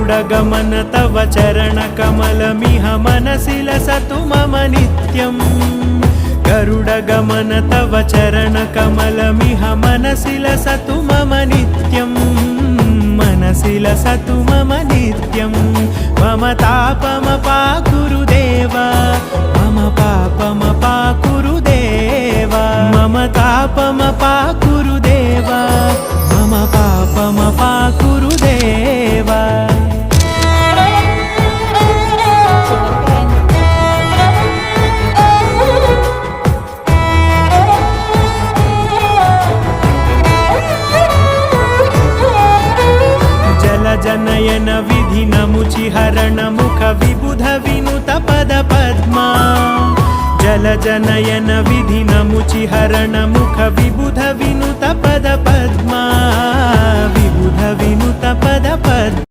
गरुडगमन तव चरणकमलमिह मनसि लसतु मम नित्यम् गरुडगमन तव चरणकमलमिह मनसि लसतु मम नित्यम् मनसि लसतु मम नित्यम् मम तापमपाकुरु देव मम पापमपाकुरु देव मम तापमपाकुरु देव मम पापमपाकुरु देव जनयन विधिनमुचिहरण मुख विबुध विनुत पद पद्मा जल जनयन विधिनमुचिहरण मुख विबुध विनुत पद पद्मा विबुध विनुत पद पद्मा